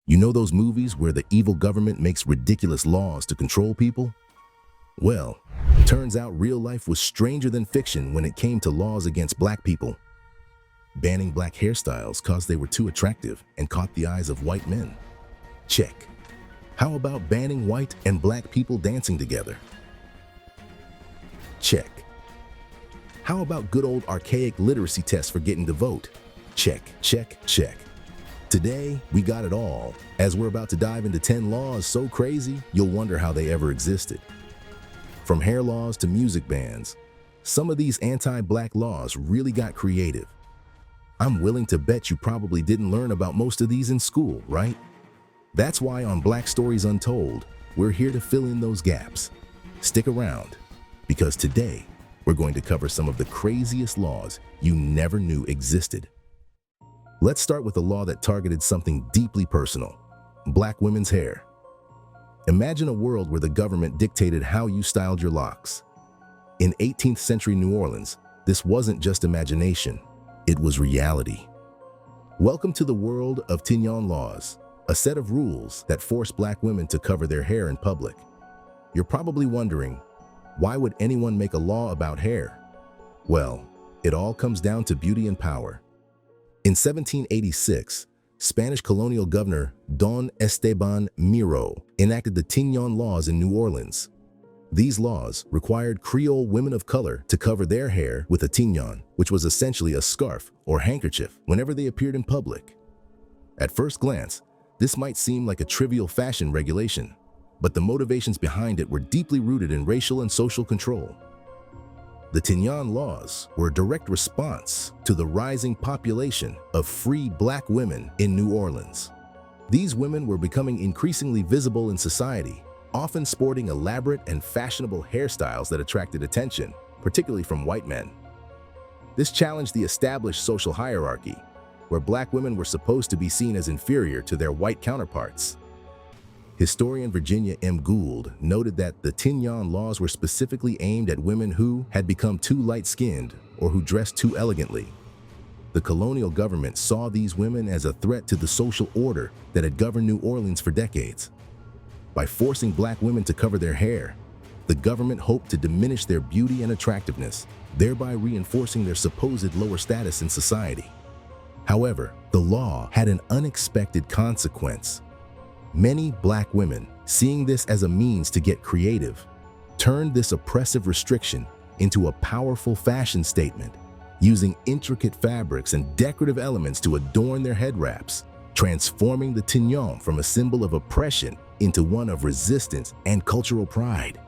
You know those movies where the evil government makes ridiculous laws to control people? Well, turns out real life was stranger than fiction when it came to laws against black people. Banning black hairstyles cause they were too attractive and caught the eyes of white men. Check. How about banning white and black people dancing together? Check. How about good old archaic literacy tests for getting to vote? Check, check, check. Today, we got it all, as we're about to dive into 10 laws so crazy, you'll wonder how they ever existed. From hair laws to music bans, some of these anti-black laws really got creative. I'm willing to bet you probably didn't learn about most of these in school, right? That's why on Black Stories Untold, we're here to fill in those gaps. Stick around, because today, we're going to cover some of the craziest laws you never knew existed. Let's start with a law that targeted something deeply personal: black women's hair. Imagine a world where the government dictated how you styled your locks. In 18th century New Orleans, this wasn't just imagination, it was reality. Welcome to the world of Tignon Laws, a set of rules that force black women to cover their hair in public. You're probably wondering, why would anyone make a law about hair? Well, it all comes down to beauty and power. In 1786, Spanish colonial governor Don Esteban Miro enacted the Tignon Laws in New Orleans. These laws required Creole women of color to cover their hair with a tignon, which was essentially a scarf or handkerchief, whenever they appeared in public. At first glance, this might seem like a trivial fashion regulation, but the motivations behind it were deeply rooted in racial and social control. The Tignon Laws were a direct response to the rising population of free black women in New Orleans. These women were becoming increasingly visible in society, often sporting elaborate and fashionable hairstyles that attracted attention, particularly from white men. This challenged the established social hierarchy, where black women were supposed to be seen as inferior to their white counterparts. Historian Virginia M. Gould noted that the Tignon Laws were specifically aimed at women who had become too light-skinned or who dressed too elegantly. The colonial government saw these women as a threat to the social order that had governed New Orleans for decades. By forcing black women to cover their hair, the government hoped to diminish their beauty and attractiveness, thereby reinforcing their supposed lower status in society. However, the law had an unexpected consequence. Many black women, seeing this as a means to get creative, turned this oppressive restriction into a powerful fashion statement, using intricate fabrics and decorative elements to adorn their head wraps, transforming the tignon from a symbol of oppression into one of resistance and cultural pride.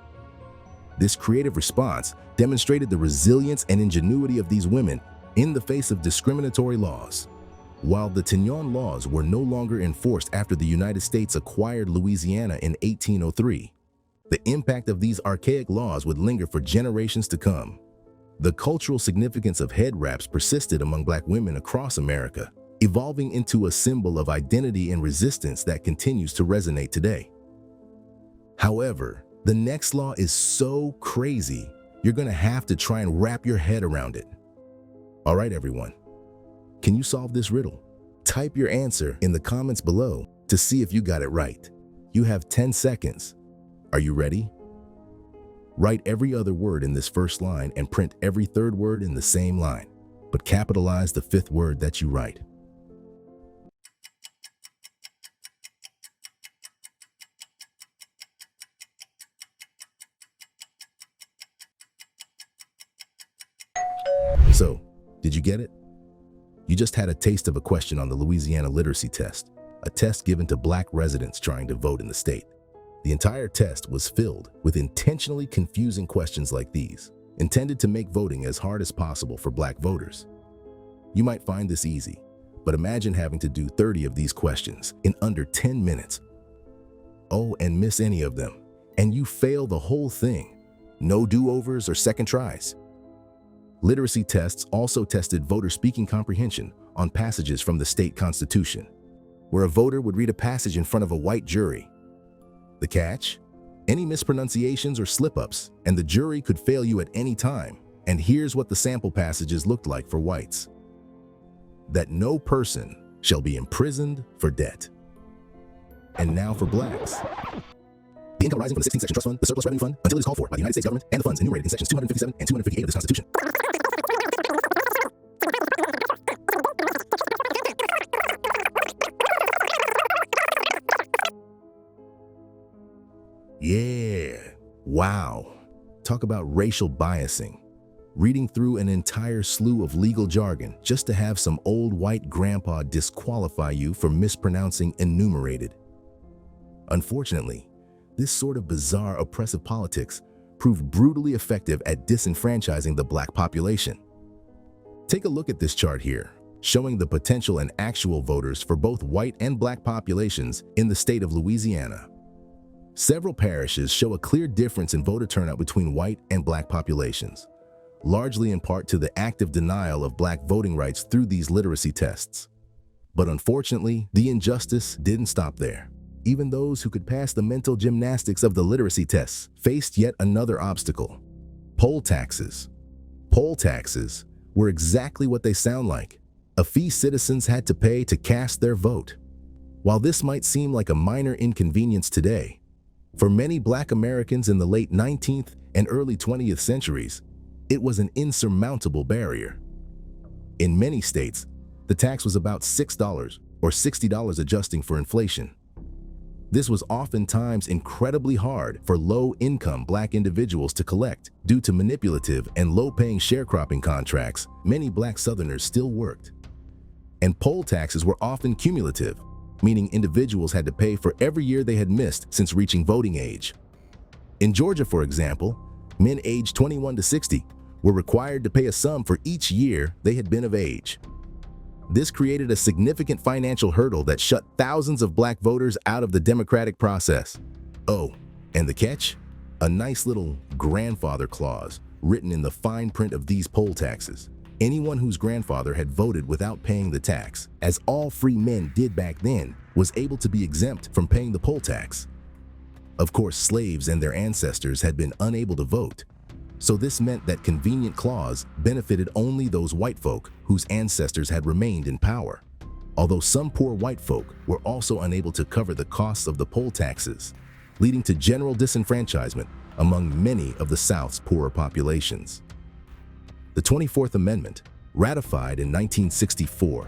This creative response demonstrated the resilience and ingenuity of these women in the face of discriminatory laws. While the Tignon Laws were no longer enforced after the United States acquired Louisiana in 1803, the impact of these archaic laws would linger for generations to come. The cultural significance of head wraps persisted among black women across America, evolving into a symbol of identity and resistance that continues to resonate today. However, the next law is so crazy, you're going to have to try and wrap your head around it. All right, everyone. Can you solve this riddle? Type your answer in the comments below to see if you got it right. You have 10 seconds. Are you ready? Write every other word in this first line and print every third word in the same line, but capitalize the fifth word that you write. So, did you get it? You just had a taste of a question on the Louisiana literacy test, a test given to black residents trying to vote in the state. The entire test was filled with intentionally confusing questions like these, intended to make voting as hard as possible for black voters. You might find this easy, but imagine having to do 30 of these questions in under 10 minutes. Oh, and miss any of them, and you fail the whole thing. No do-overs or second tries. Literacy tests also tested voter speaking comprehension on passages from the state constitution, where a voter would read a passage in front of a white jury. The catch? Any mispronunciations or slip-ups, and the jury could fail you at any time. And here's what the sample passages looked like for whites. That no person shall be imprisoned for debt. and now for blacks. The income arising from the 16th Section Trust Fund, the surplus revenue fund, until it is called for by the United States government and the funds enumerated in sections 257 and 258 of this Constitution. Yeah, wow. Talk about racial biasing. Reading through an entire slew of legal jargon just to have some old white grandpa disqualify you for mispronouncing enumerated. Unfortunately, this sort of bizarre oppressive politics proved brutally effective at disenfranchising the black population. Take a look at this chart here, showing the potential and actual voters for both white and black populations in the state of Louisiana. Several parishes show a clear difference in voter turnout between white and black populations, largely in part to the active denial of black voting rights through these literacy tests. But unfortunately, the injustice didn't stop there. Even those who could pass the mental gymnastics of the literacy tests faced yet another obstacle: poll taxes. Poll taxes were exactly what they sound like, a fee citizens had to pay to cast their vote. While this might seem like a minor inconvenience today, for many black Americans in the late 19th and early 20th centuries, it was an insurmountable barrier. In many states, the tax was about $6 or $60 adjusting for inflation. This was oftentimes incredibly hard for low-income black individuals to collect due to manipulative and low-paying sharecropping contracts many black Southerners still worked. And poll taxes were often cumulative, meaning individuals had to pay for every year they had missed since reaching voting age. In Georgia, for example, men aged 21 to 60 were required to pay a sum for each year they had been of age. This created a significant financial hurdle that shut thousands of black voters out of the democratic process. Oh, and the catch? A nice little grandfather clause written in the fine print of these poll taxes. Anyone whose grandfather had voted without paying the tax, as all free men did back then, was able to be exempt from paying the poll tax. Of course, slaves and their ancestors had been unable to vote, so this meant that convenient clause benefited only those white folk whose ancestors had remained in power, although some poor white folk were also unable to cover the costs of the poll taxes, leading to general disenfranchisement among many of the South's poorer populations. The 24th Amendment, ratified in 1964,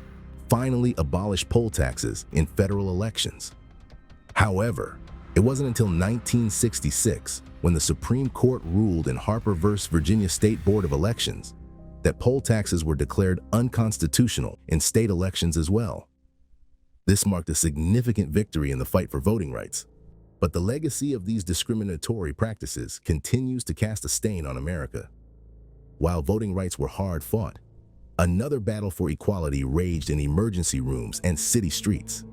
finally abolished poll taxes in federal elections. However, it wasn't until 1966, when the Supreme Court ruled in Harper v. Virginia State Board of Elections, that poll taxes were declared unconstitutional in state elections as well. This marked a significant victory in the fight for voting rights, but the legacy of these discriminatory practices continues to cast a stain on America. While voting rights were hard fought, another battle for equality raged in emergency rooms and city streets.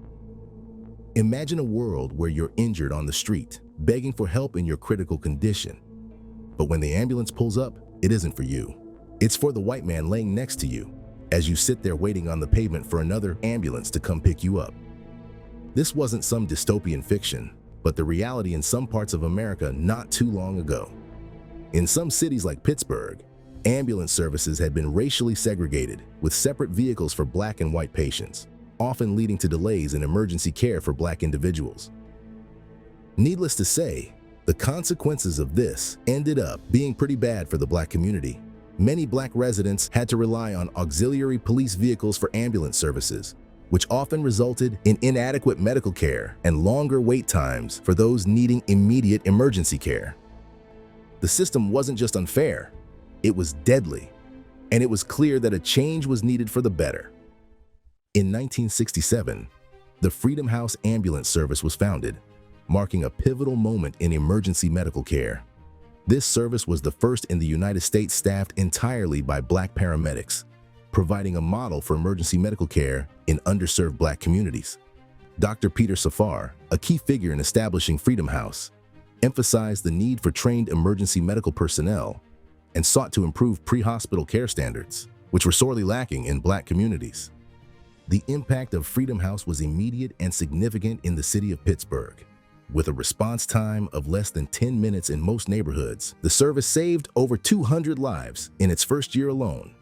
Imagine a world where you're injured on the street, begging for help in your critical condition. But when the ambulance pulls up, it isn't for you. It's for the white man laying next to you, as you sit there waiting on the pavement for another ambulance to come pick you up. This wasn't some dystopian fiction, but the reality in some parts of America not too long ago. In some cities like Pittsburgh, ambulance services had been racially segregated, with separate vehicles for black and white patients, often leading to delays in emergency care for black individuals. Needless to say, the consequences of this ended up being pretty bad for the black community. Many black residents had to rely on auxiliary police vehicles for ambulance services, which often resulted in inadequate medical care and longer wait times for those needing immediate emergency care. The system wasn't just unfair, it was deadly, and it was clear that a change was needed for the better. In 1967, the Freedom House Ambulance Service was founded, marking a pivotal moment in emergency medical care. This service was the first in the United States staffed entirely by black paramedics, providing a model for emergency medical care in underserved black communities. Dr. Peter Safar, a key figure in establishing Freedom House, emphasized the need for trained emergency medical personnel and sought to improve pre-hospital care standards, which were sorely lacking in black communities. The impact of Freedom House was immediate and significant in the city of Pittsburgh. With a response time of less than 10 minutes in most neighborhoods, the service saved over 200 lives in its first year alone.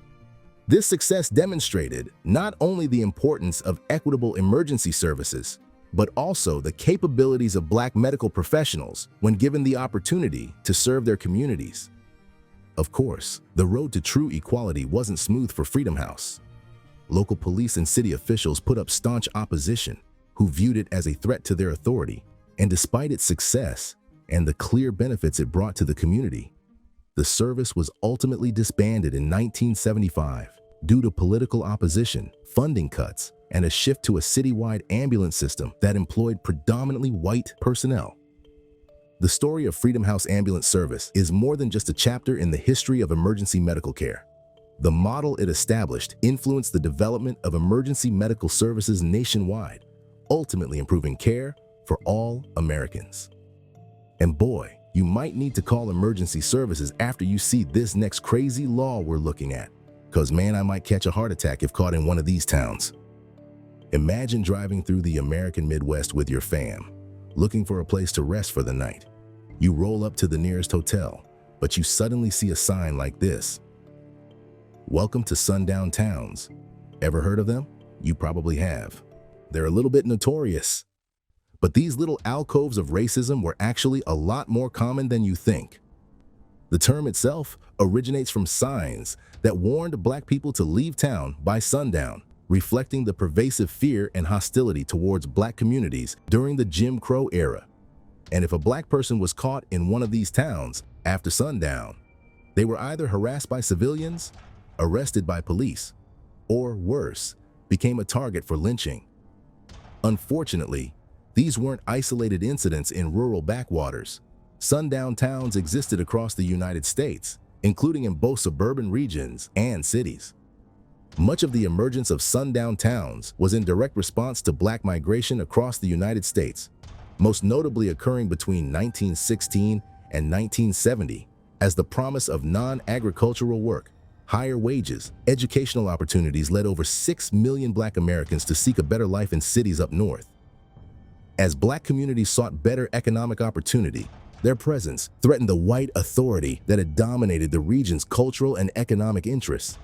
This success demonstrated not only the importance of equitable emergency services, but also the capabilities of Black medical professionals when given the opportunity to serve their communities. Of course, the road to true equality wasn't smooth for Freedom House. Local police and city officials put up staunch opposition, who viewed it as a threat to their authority, and despite its success and the clear benefits it brought to the community, the service was ultimately disbanded in 1975 due to political opposition, funding cuts, and a shift to a citywide ambulance system that employed predominantly white personnel. The story of Freedom House Ambulance Service is more than just a chapter in the history of emergency medical care. The model it established influenced the development of emergency medical services nationwide, ultimately improving care for all Americans. And boy, you might need to call emergency services after you see this next crazy law we're looking at, because man, I might catch a heart attack if caught in one of these towns. Imagine driving through the American Midwest with your fam, looking for a place to rest for the night. You roll up to the nearest hotel, but you suddenly see a sign like this: "Welcome to Sundown Towns." Ever heard of them? You probably have. They're a little bit notorious. But these little alcoves of racism were actually a lot more common than you think. The term itself originates from signs that warned Black people to leave town by sundown, reflecting the pervasive fear and hostility towards Black communities during the Jim Crow era. And if a Black person was caught in one of these towns after sundown, they were either harassed by civilians, arrested by police, or worse, became a target for lynching. Unfortunately, these weren't isolated incidents in rural backwaters. Sundown towns existed across the United States, including in both suburban regions and cities. Much of the emergence of sundown towns was in direct response to Black migration across the United States, most notably occurring between 1916 and 1970, as the promise of non-agricultural work, higher wages, educational opportunities led over 6 million Black Americans to seek a better life in cities up north. As Black communities sought better economic opportunity, their presence threatened the white authority that had dominated the region's cultural and economic interests.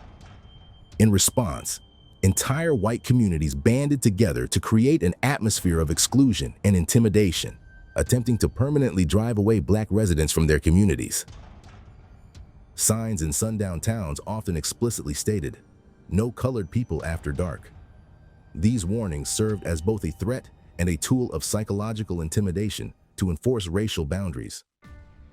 In response, entire white communities banded together to create an atmosphere of exclusion and intimidation, attempting to permanently drive away Black residents from their communities. Signs in sundown towns often explicitly stated, "No colored people after dark." These warnings served as both a threat and a tool of psychological intimidation to enforce racial boundaries.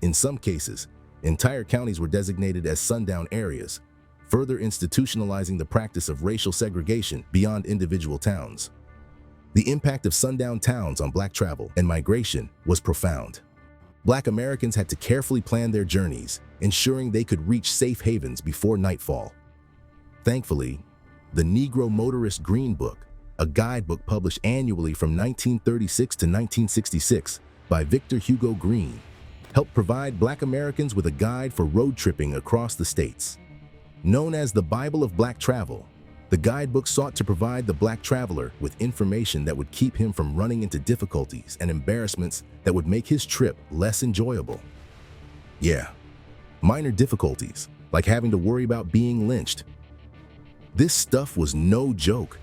In some cases, entire counties were designated as sundown areas, further institutionalizing the practice of racial segregation beyond individual towns. The impact of sundown towns on Black travel and migration was profound. Black Americans had to carefully plan their journeys, ensuring they could reach safe havens before nightfall. Thankfully, the Negro Motorist Green Book, a guidebook published annually from 1936 to 1966 by Victor Hugo Green, helped provide Black Americans with a guide for road tripping across the states. Known as the Bible of Black Travel, the guidebook sought to provide the Black traveler with information that would keep him from running into difficulties and embarrassments that would make his trip less enjoyable. Yeah, minor difficulties, like having to worry about being lynched. This stuff was no joke.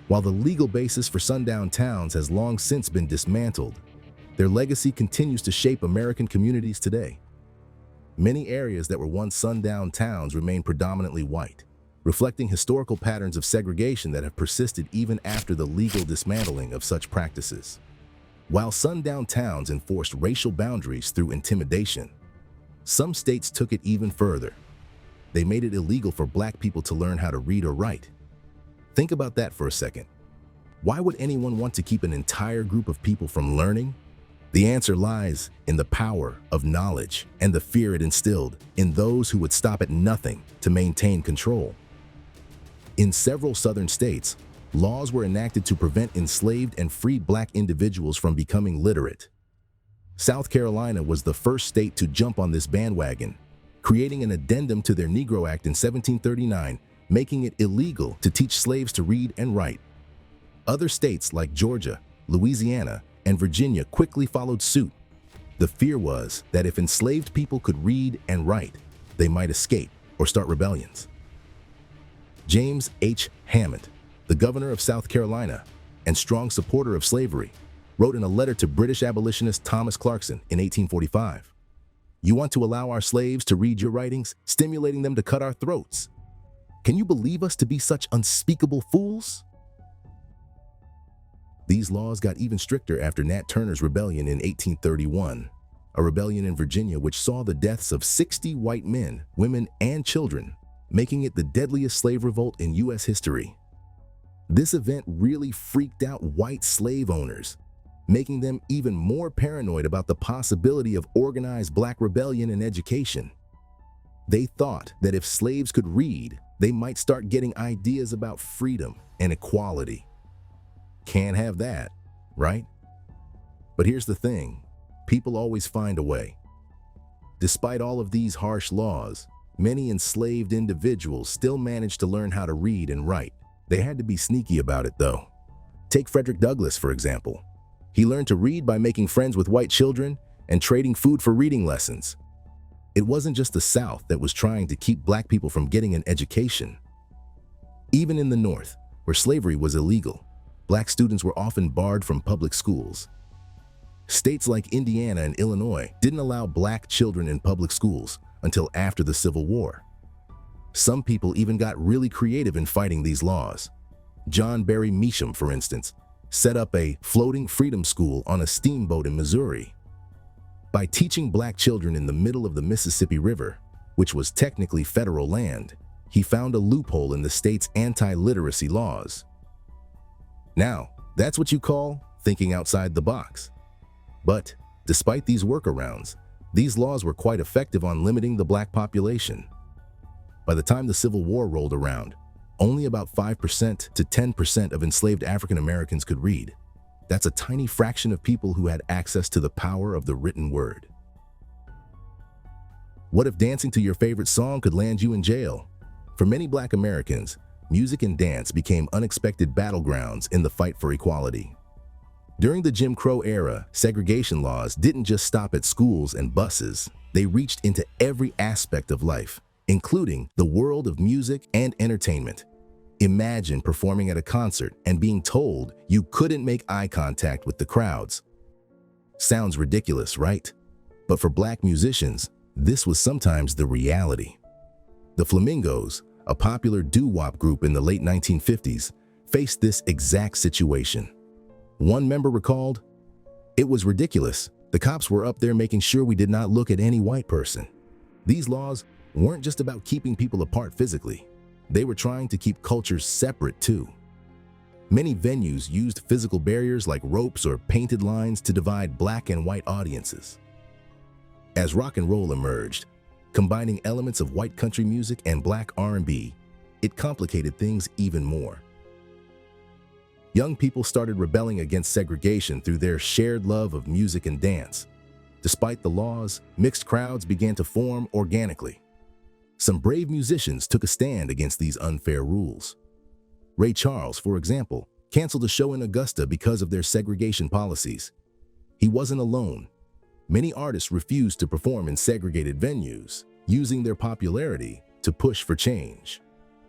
While the legal basis for sundown towns has long since been dismantled, their legacy continues to shape American communities today. Many areas that were once sundown towns remain predominantly white, reflecting historical patterns of segregation that have persisted even after the legal dismantling of such practices. While sundown towns enforced racial boundaries through intimidation, some states took it even further. They made it illegal for Black people to learn how to read or write. Think about that for a second. Why would anyone want to keep an entire group of people from learning? The answer lies in the power of knowledge and the fear it instilled in those who would stop at nothing to maintain control. In several southern states, laws were enacted to prevent enslaved and freed Black individuals from becoming literate. South Carolina was the first state to jump on this bandwagon, creating an addendum to their Negro Act in 1739, making it illegal to teach slaves to read and write. Other states like Georgia, Louisiana, and Virginia quickly followed suit. The fear was that if enslaved people could read and write, they might escape or start rebellions. James H. Hammond, the governor of South Carolina, and strong supporter of slavery, wrote in a letter to British abolitionist Thomas Clarkson in 1845, "You want to allow our slaves to read your writings, stimulating them to cut our throats. Can you believe us to be such unspeakable fools?" These laws got even stricter after Nat Turner's rebellion in 1831, a rebellion in Virginia which saw the deaths of 60 white men, women, and children, making it the deadliest slave revolt in U.S. history. This event really freaked out white slave owners, making them even more paranoid about the possibility of organized black rebellion in education. They thought that if slaves could read, they might start getting ideas about freedom and equality. Can't have that, right? But here's the thing, people always find a way. Despite all of these harsh laws, many enslaved individuals still managed to learn how to read and write. They had to be sneaky about it, though. Take Frederick Douglass, for example. He learned to read by making friends with white children and trading food for reading lessons. It wasn't just the South that was trying to keep black people from getting an education. Even in the North, where slavery was illegal, black students were often barred from public schools. States like Indiana and Illinois didn't allow black children in public schools until after the Civil War. Some people even got really creative in fighting these laws. John Barry Meacham, for instance, set up a floating freedom school on a steamboat in Missouri. By teaching black children in the middle of the Mississippi River, which was technically federal land, he found a loophole in the state's anti-literacy laws. Now, that's what you call thinking outside the box. But despite these workarounds, these laws were quite effective on limiting the black population. By the time the Civil War rolled around, only about 5% to 10% of enslaved African Americans could read. That's a tiny fraction of people who had access to the power of the written word. What if dancing to your favorite song could land you in jail? For many black Americans, music and dance became unexpected battlegrounds in the fight for equality. During the Jim Crow era, segregation laws didn't just stop at schools and buses. They reached into every aspect of life, including the world of music and entertainment. Imagine performing at a concert and being told you couldn't make eye contact with the crowds. Sounds ridiculous, right? But for black musicians, this was sometimes the reality. The Flamingos, a popular doo-wop group in the late 1950s, faced this exact situation. One member recalled, "It was ridiculous. The cops were up there making sure we did not look at any white person." These laws weren't just about keeping people apart physically. They were trying to keep cultures separate too. Many venues used physical barriers like ropes or painted lines to divide black and white audiences. As rock and roll emerged, combining elements of white country music and black R&B, it complicated things even more. Young people started rebelling against segregation through their shared love of music and dance. Despite the laws, mixed crowds began to form organically. Some brave musicians took a stand against these unfair rules. Ray Charles, for example, canceled a show in Augusta because of their segregation policies. He wasn't alone. Many artists refused to perform in segregated venues, using their popularity to push for change.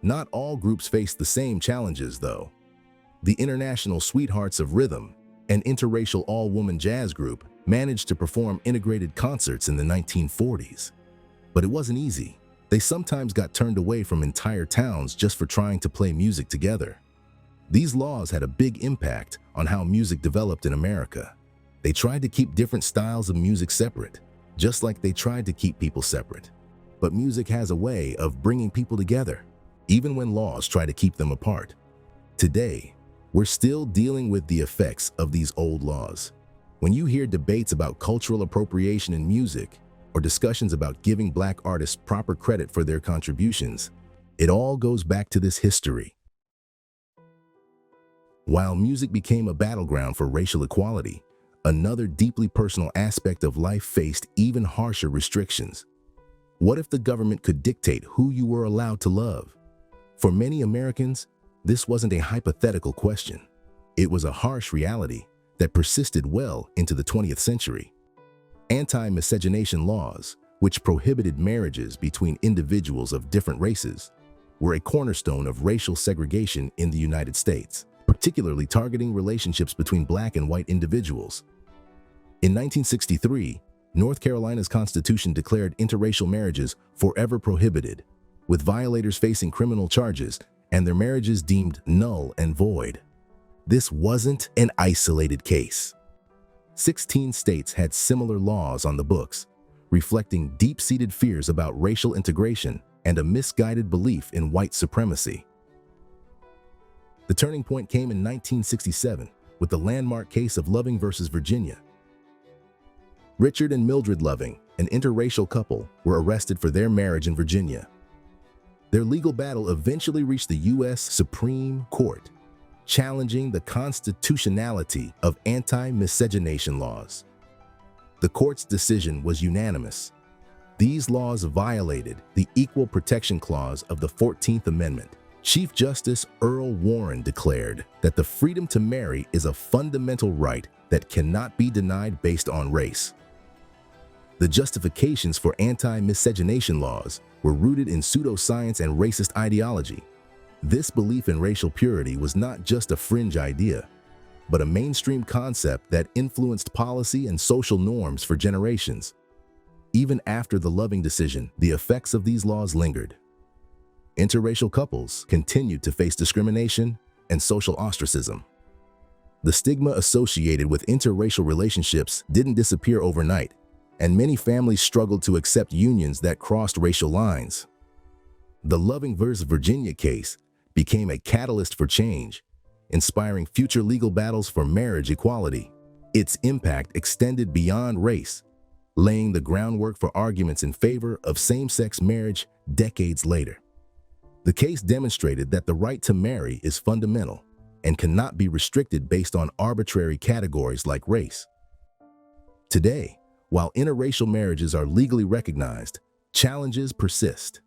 Not all groups faced the same challenges, though. The International Sweethearts of Rhythm, an interracial all-woman jazz group, managed to perform integrated concerts in the 1940s. But it wasn't easy. They sometimes got turned away from entire towns just for trying to play music together. These laws had a big impact on how music developed in America. They tried to keep different styles of music separate, just like they tried to keep people separate. But music has a way of bringing people together, even when laws try to keep them apart. Today, we're still dealing with the effects of these old laws. When you hear debates about cultural appropriation in music, or discussions about giving black artists proper credit for their contributions, it all goes back to this history. While music became a battleground for racial equality, another deeply personal aspect of life faced even harsher restrictions. What if the government could dictate who you were allowed to love? For many Americans, this wasn't a hypothetical question. It was a harsh reality that persisted well into the 20th century. Anti-miscegenation laws, which prohibited marriages between individuals of different races, were a cornerstone of racial segregation in the United States, particularly particularly targeting relationships between black and white individuals. In 1963, North Carolina's Constitution declared interracial marriages forever prohibited, with violators facing criminal charges and their marriages deemed null and void. This wasn't an isolated case. 16 states had similar laws on the books, reflecting deep-seated fears about racial integration and a misguided belief in white supremacy. The turning point came in 1967 with the landmark case of Loving versus Virginia. Richard and Mildred Loving, an interracial couple, were arrested for their marriage in Virginia. Their legal battle eventually reached the U.S. Supreme Court, challenging the constitutionality of anti-miscegenation laws. The court's decision was unanimous. These laws violated the Equal Protection Clause of the 14th Amendment. Chief Justice Earl Warren declared that the freedom to marry is a fundamental right that cannot be denied based on race. The justifications for anti-miscegenation laws were rooted in pseudoscience and racist ideology. This belief in racial purity was not just a fringe idea, but a mainstream concept that influenced policy and social norms for generations. Even after the Loving decision, the effects of these laws lingered. Interracial couples continued to face discrimination and social ostracism. The stigma associated with interracial relationships didn't disappear overnight, and many families struggled to accept unions that crossed racial lines. The Loving versus Virginia case became a catalyst for change, inspiring future legal battles for marriage equality. Its impact extended beyond race, laying the groundwork for arguments in favor of same-sex marriage decades later. The case demonstrated that the right to marry is fundamental and cannot be restricted based on arbitrary categories like race. Today, while interracial marriages are legally recognized, challenges persist.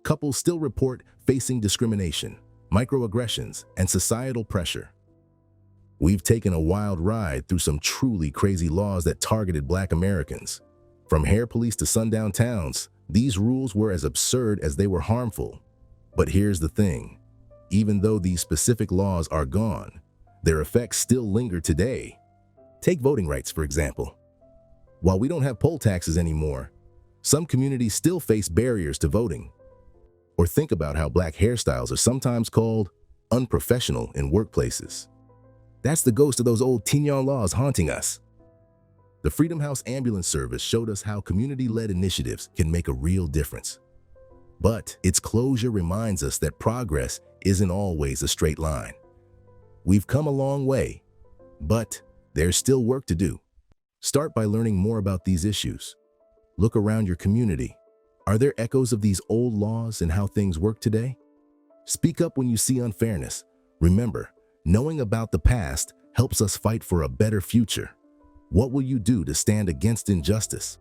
Couples still report facing discrimination, microaggressions, and societal pressure. We've taken a wild ride through some truly crazy laws that targeted Black Americans. From hair police to sundown towns, these rules were as absurd as they were harmful. But here's the thing. Even though these specific laws are gone, their effects still linger today. Take voting rights, for example. While we don't have poll taxes anymore, some communities still face barriers to voting. Or think about how Black hairstyles are sometimes called unprofessional in workplaces. That's the ghost of those old Tignon Laws haunting us. The Freedom House Ambulance Service showed us how community-led initiatives can make a real difference. But its closure reminds us that progress isn't always a straight line. We've come a long way, but there's still work to do. Start by learning more about these issues. Look around your community. Are there echoes of these old laws and how things work today? Speak up when you see unfairness. Remember, knowing about the past helps us fight for a better future. What will you do to stand against injustice?